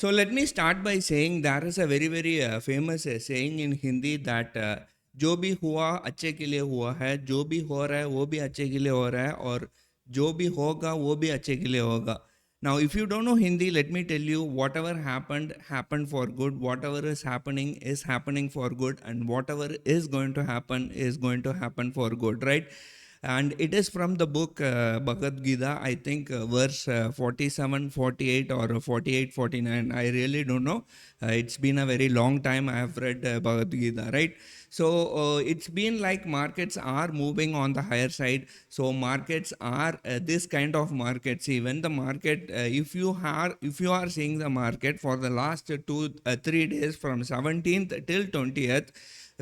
So let me start by saying there is a very famous saying in Hindi that जो भी हुआ अच्छे के लिए हुआ है, जो भी हो रहा है वो भी अच्छे के लिए हो रहा है, और जो भी होगा वो भी अच्छे के लिए होगा. Now, if you don't know Hindi, let me tell you, whatever happened for good. Whatever is happening for good, and whatever is going to happen is going to happen for good, right? And it is from the book Bhagavad Gita, I think verse 47, 48 or 48, 49. I really don't know. It's been a very long time I have read Bhagavad Gita, right? So it's been like markets are moving on the higher side. So markets are this kind of markets. Even the market, if you are seeing the market for the last 3 days from 17th till 20th,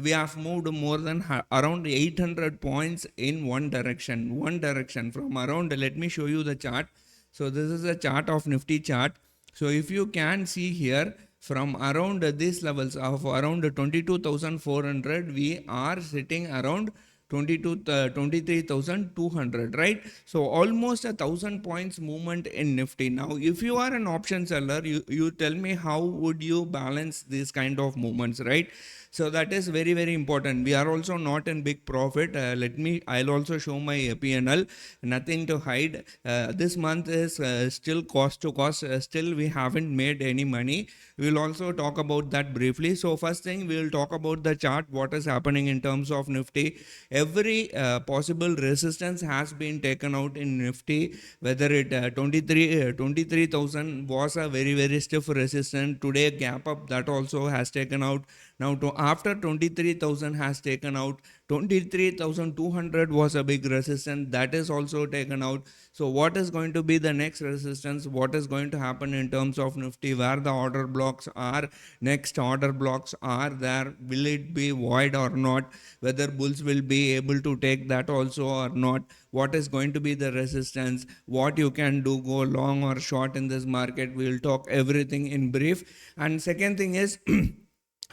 we have moved more than around 800 points in one direction from around. Let me show you the chart. So this is a chart of Nifty chart. So if you can see here, from around these levels of around 22,400, we are sitting around 23,200, right? So almost 1,000 points movement in Nifty. Now if you are an option seller, you tell me how would you balance these kind of movements, right? So that is very important. We are also not in big profit. I'll also show my P&L. Nothing to hide. This month is still cost to cost. Still we haven't made any money. We'll also talk about that briefly. So first thing, we'll talk about the chart, what is happening in terms of Nifty. Every possible resistance has been taken out in Nifty, whether it 23,000 was a very stiff resistance. Today gap up, that also has taken out. Now after 23,000 has taken out, 23,200 was a big resistance, that is also taken out. So what is going to be the next resistance? What is going to happen in terms of Nifty? Where the order blocks are, next order blocks are there, will it be void or not? Whether bulls will be able to take that also or not? What is going to be the resistance? What you can do, go long or short in this market? We will talk everything in brief. And second thing is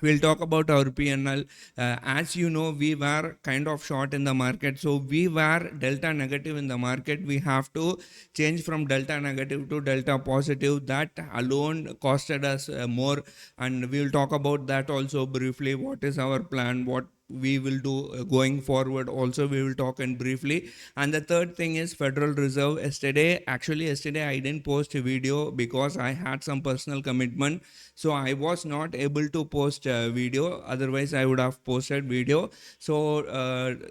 we'll talk about our P&L. As you know, we were kind of short in the market, so we were delta negative in the market. We have to change from delta negative to delta positive. That alone costed us more, and we'll talk about that also briefly. What is our plan? What we will do going forward also we will talk in briefly. And the third thing is Federal Reserve. Yesterday I didn't post a video because I had some personal commitment, so I was not able to post a video. Otherwise I would have posted video. So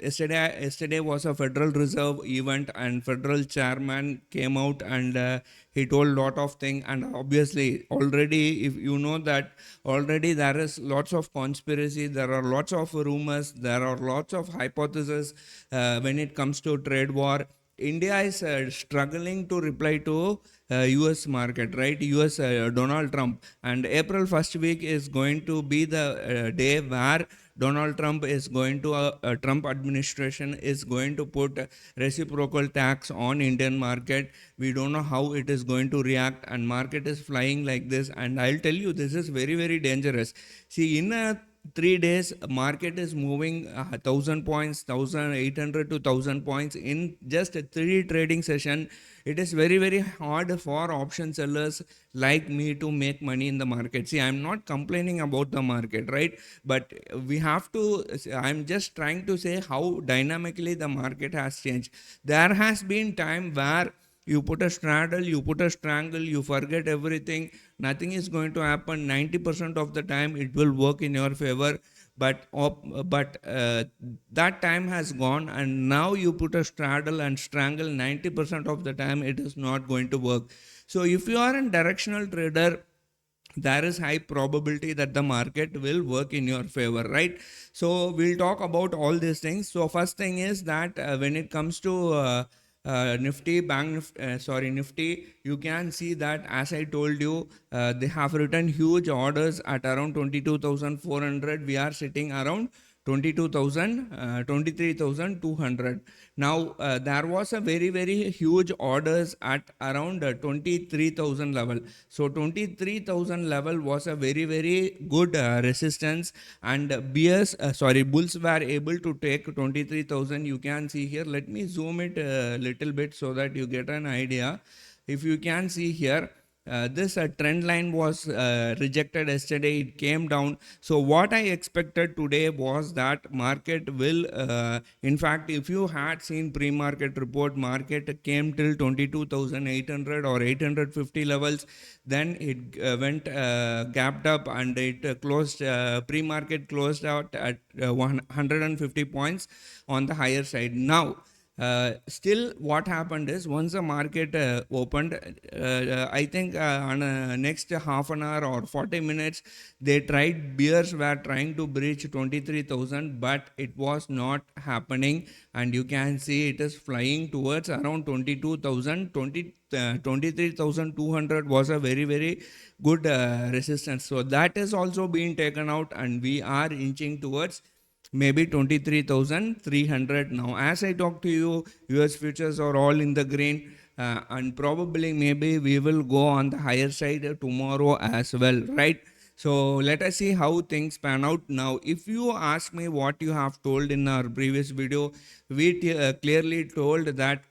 yesterday was a Federal Reserve event, and Federal Chairman came out and he told lot of things. And obviously already, if you know that already there is lots of conspiracy, there are lots of rumors, there are lots of hypotheses when it comes to trade war. India is struggling to reply to US market, right? US Donald Trump, and April first week is going to be the day where Donald Trump is going to Trump administration is going to put reciprocal tax on Indian market. We don't know how it is going to react, and market is flying like this. And I'll tell you, this is very dangerous. See, in a 3 days market is moving 1,000 points, 1,800 to 1,000 points in just a 3 trading session. It is very hard for option sellers like me to make money in the market. See, I'm not complaining about the market, right? But we have to, I'm just trying to say how dynamically the market has changed. There has been time where you put a straddle, you put a strangle, you forget everything, nothing is going to happen. 90% of the time it will work in your favor. But that time has gone, and now you put a straddle and strangle. 90% of the time it is not going to work. So if you are a directional trader, there is high probability that the market will work in your favor, right? So we'll talk about all these things. So first thing is that when it comes to Nifty, you can see that, as I told you, they have written huge orders at around 22,400. We are sitting around 23,200. Now there was a very huge orders at around 23,000 level. So 23,000 level was a very good resistance, and bulls were able to take 23,000. You can see here, let me zoom it a little bit so that you get an idea. If you can see here, this trend line was rejected yesterday. It came down. So what I expected today was that market will, in fact, if you had seen pre-market report, market came till 22,800 or 850 levels. Then it went gapped up and it closed, pre-market closed out at 150 points on the higher side. Now, still what happened is once the market opened, I think on next half an hour or 40 minutes, they tried, bears were trying to breach 23,000, but it was not happening. And you can see it is flying towards around 22,000. 23,200 was a very, very good resistance. So that is also being taken out, and we are inching towards maybe 23,300 now. As I talk to you, US futures are all in the green, and probably maybe we will go on the higher side tomorrow as well, right? So let us see how things pan out. Now, if you ask me what you have told in our previous video, we clearly told that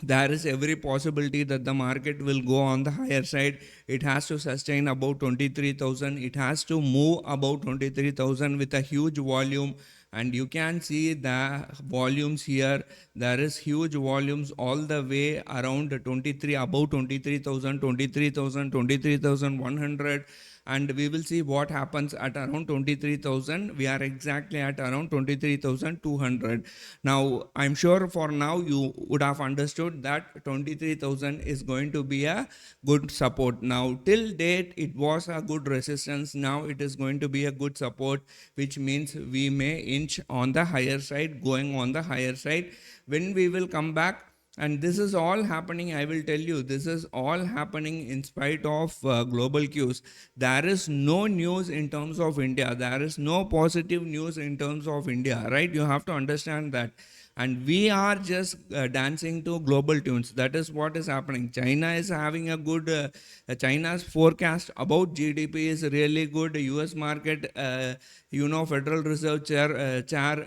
there is every possibility that the market will go on the higher side. It has to sustain about 23,000. It has to move about 23,000 with a huge volume. And you can see the volumes here. There is huge volumes all the way around 23, about 23,000, 23,000, 23,100. And we will see what happens at around 23,000. We are exactly at around 23,200. Now, I'm sure for now you would have understood that 23,000 is going to be a good support. Now, till date, it was a good resistance. Now, it is going to be a good support, which means we may inch on the higher side, going on the higher side. When we will come back, and this is all happening, I will tell you, this is all happening in spite of global cues. There is no news in terms of India. There is no positive news in terms of India, right? You have to understand that. And we are just dancing to global tunes. That is what is happening. China is having a good, China's forecast about GDP is really good. US market, Federal Reserve Chair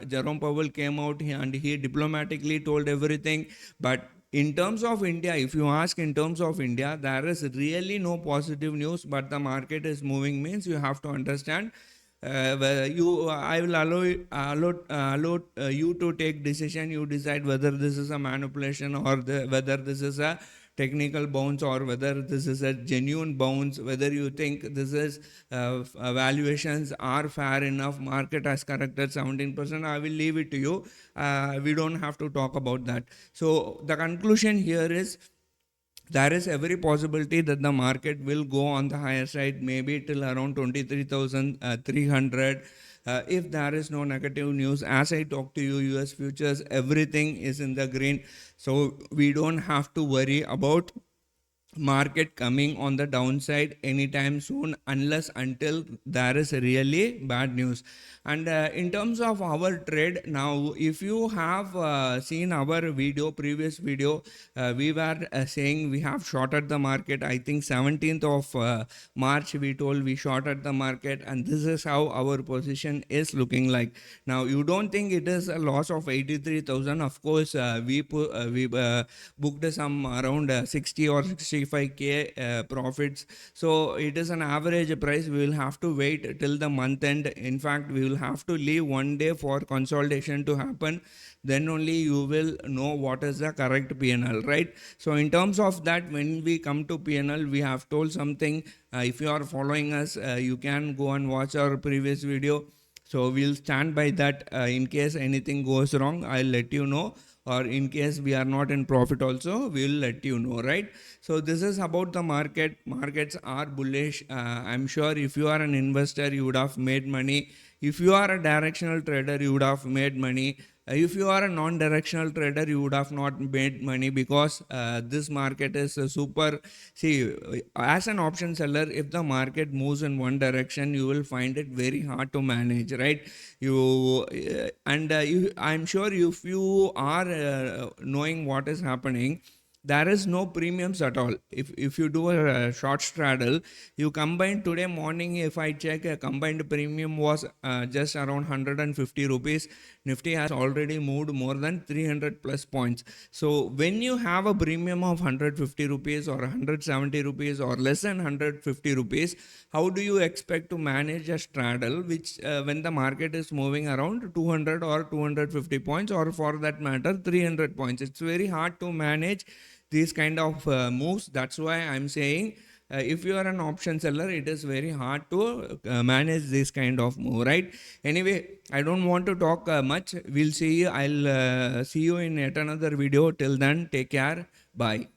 Jerome Powell came out and he diplomatically told everything. But in terms of India, if you ask in terms of India, there is really no positive news, but the market is moving, means you have to understand. I will allow you to take decision. You decide whether this is a manipulation or whether this is a technical bounce or whether this is a genuine bounce, whether you think this is valuations are fair enough, market has corrected 17%. I will leave it to you. We don't have to talk about that. So the conclusion here is there is every possibility that the market will go on the higher side, maybe till around 23,300. If there is no negative news, as I talk to you, US futures, everything is in the green. So we don't have to worry about market coming on the downside anytime soon, unless until there is really bad news. And in terms of our trade now, if you have seen our previous video, we were saying we have shorted the market. I think 17th of March we told we shorted the market, and this is how our position is looking like. Now, you don't think it is a loss of 83,000. Of course, we booked some around 60 or 65k profits. So it is an average price. We will have to wait till the month end. In fact, we will have to leave one day for consolidation to happen. Then only you will know what is the correct PNL, right? So in terms of that, when we come to PNL, we have told something. If you are following us, you can go and watch our previous video. So we'll stand by that. In case anything goes wrong, I'll let you know. Or in case we are not in profit also, we will let you know, right? So this is about the market. Markets are bullish. I'm sure if you are an investor, you would have made money. If you are a directional trader, you would have made money. If you are a non-directional trader, you would have not made money, because this market is super. See, as an option seller, if the market moves in one direction, you will find it very hard to manage, right? I'm sure if you are knowing what is happening, there is no premiums at all. If you do a short straddle, you combine today morning, if I check, a combined premium was just around 150 rupees. Nifty has already moved more than 300 plus points. So when you have a premium of 150 rupees or 170 rupees or less than 150 rupees, how do you expect to manage a straddle which when the market is moving around 200 or 250 points, or for that matter 300 points? It's very hard to manage these kind of moves. That's why I'm saying, if you are an option seller, it is very hard to manage this kind of move, right? Anyway, I don't want to talk much. We'll see. I'll see you in yet another video. Till then, take care. Bye.